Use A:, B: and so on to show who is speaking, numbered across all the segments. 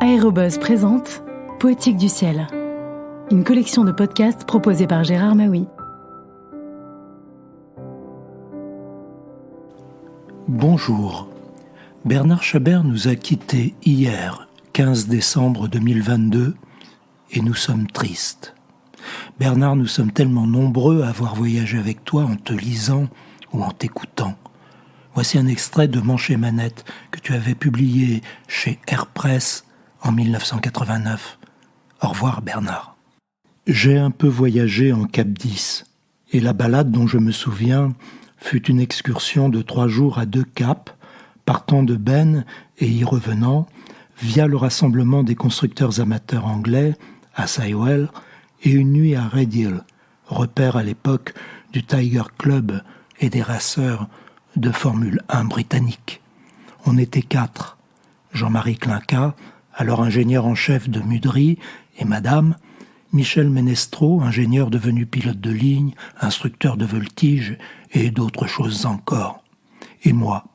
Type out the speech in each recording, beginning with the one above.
A: Aérobuzz présente Poétique du ciel, une collection de podcasts proposée par Gérard Maui.
B: Bonjour. Bernard Chabert nous a quittés hier, 15 décembre 2022, et nous sommes tristes. Bernard, nous sommes tellement nombreux à avoir voyagé avec toi en te lisant ou en t'écoutant. Voici un extrait de Manche et Manette que tu avais publié chez Airpress en 1989. Au revoir Bernard. J'ai un peu voyagé en Cap 10, et la balade dont je me souviens fut une excursion de 3 jours à 2 caps, partant de Ben et y revenant, via le rassemblement des constructeurs amateurs anglais à Sywell et une nuit à Red Hill, repère à l'époque du Tiger Club et des raceurs de Formule 1 britannique. On était 4. Jean-Marie Clinquat, alors ingénieur en chef de Mudry, et madame, Michel Ménestreau, ingénieur devenu pilote de ligne, instructeur de voltige et d'autres choses encore. Et moi.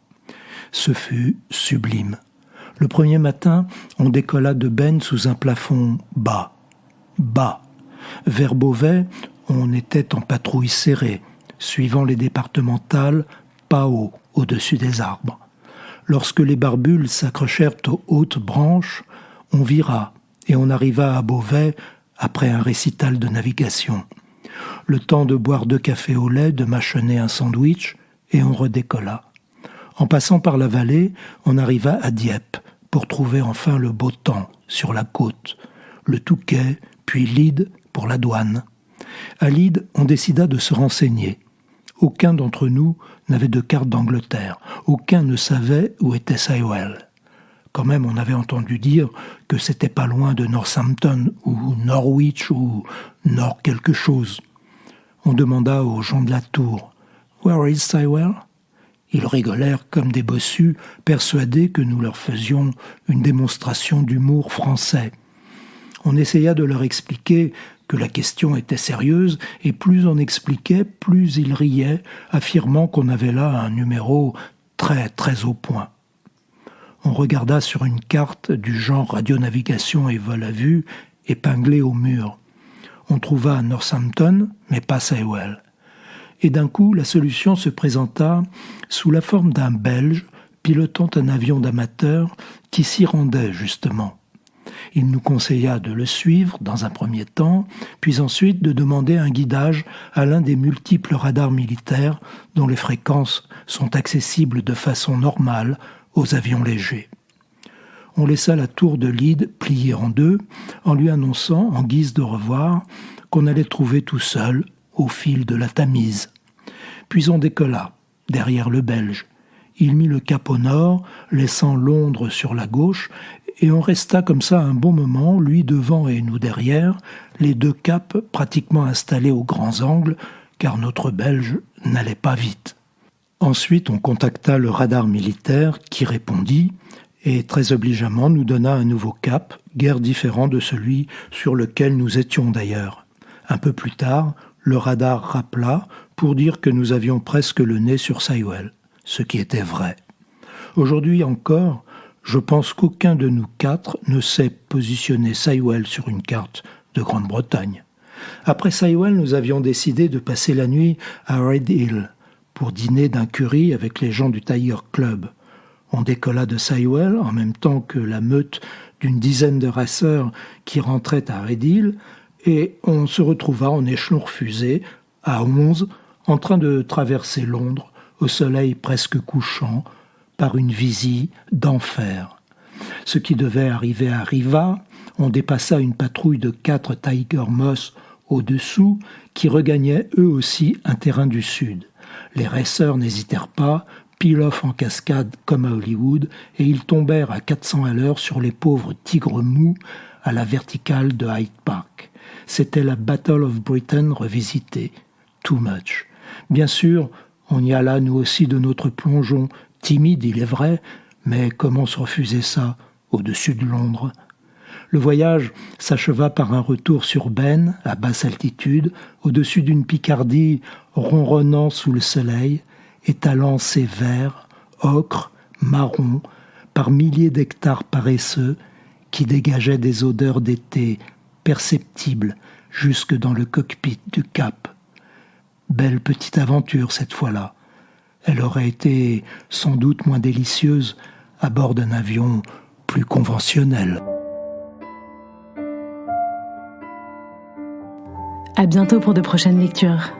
B: Ce fut sublime. Le premier matin, on décolla de Ben sous un plafond bas. Vers Beauvais, on était en patrouille serrée, suivant les départementales, pas haut, au-dessus des arbres. Lorsque les barbules s'accrochèrent aux hautes branches, on vira et on arriva à Beauvais après un récital de navigation. Le temps de boire 2 cafés au lait, de mâchonner un sandwich, et on redécolla. En passant par la vallée, on arriva à Dieppe pour trouver enfin le beau temps sur la côte, le Touquet, puis Lyde pour la douane. À Lyde, on décida de se renseigner. Aucun d'entre nous n'avait de carte d'Angleterre. Aucun ne savait où était Sywell. Quand même, on avait entendu dire que c'était pas loin de Northampton ou Norwich ou Nord quelque chose. On demanda aux gens de la tour « Where is Sywell ?» Ils rigolèrent comme des bossus, persuadés que nous leur faisions une démonstration d'humour français. On essaya de leur expliquer que la question était sérieuse, et plus on expliquait, plus ils riaient, affirmant qu'on avait là un numéro très très au point. On regarda sur une carte du genre radionavigation et vol à vue, épinglée au mur. On trouva Northampton, mais pas Sywell. Et d'un coup, la solution se présenta sous la forme d'un Belge pilotant un avion d'amateur qui s'y rendait justement. Il nous conseilla de le suivre dans un premier temps, puis ensuite de demander un guidage à l'un des multiples radars militaires dont les fréquences sont accessibles de façon normale aux avions légers. On laissa la tour de Lyde pliée en 2 en lui annonçant, en guise de revoir, qu'on allait trouver tout seul au fil de la Tamise. Puis on décolla, derrière le Belge. Il mit le cap au nord, laissant Londres sur la gauche, et on resta comme ça un bon moment, lui devant et nous derrière, les 2 caps pratiquement installés aux grands angles, car notre Belge n'allait pas vite. Ensuite, on contacta le radar militaire qui répondit et très obligeamment nous donna un nouveau cap, guère différent de celui sur lequel nous étions d'ailleurs. Un peu plus tard, le radar rappela pour dire que nous avions presque le nez sur Sywell, ce qui était vrai. Aujourd'hui encore, je pense qu'aucun de nous 4 ne sait positionner Sywell sur une carte de Grande-Bretagne. Après Sywell, nous avions décidé de passer la nuit à Red Hill, pour dîner d'un curry avec les gens du Tiger Club. On décolla de Sywell en même temps que la meute d'une dizaine de raceurs qui rentraient à Red Hill, et on se retrouva en échelon refusé, à 11, en train de traverser Londres, au soleil presque couchant, par une visie d'enfer. Ce qui devait arriver arriva, on dépassa une patrouille de 4 Tiger Moss au-dessous, qui regagnaient eux aussi un terrain du sud. Les raceurs n'hésitèrent pas, pile-off en cascade comme à Hollywood, et ils tombèrent à 400 à l'heure sur les pauvres tigres mous à la verticale de Hyde Park. C'était la Battle of Britain revisitée. Too much. Bien sûr, on y alla nous aussi de notre plongeon, timide il est vrai, mais comment se refuser ça au-dessus de Londres ? Le voyage s'acheva par un retour sur Ben, à basse altitude, au-dessus d'une Picardie ronronnant sous le soleil, étalant ses verts, ocre, marron, par milliers d'hectares paresseux, qui dégageait des odeurs d'été perceptibles jusque dans le cockpit du Cap. Belle petite aventure cette fois-là. Elle aurait été sans doute moins délicieuse à bord d'un avion plus conventionnel.
A: À bientôt pour de prochaines lectures.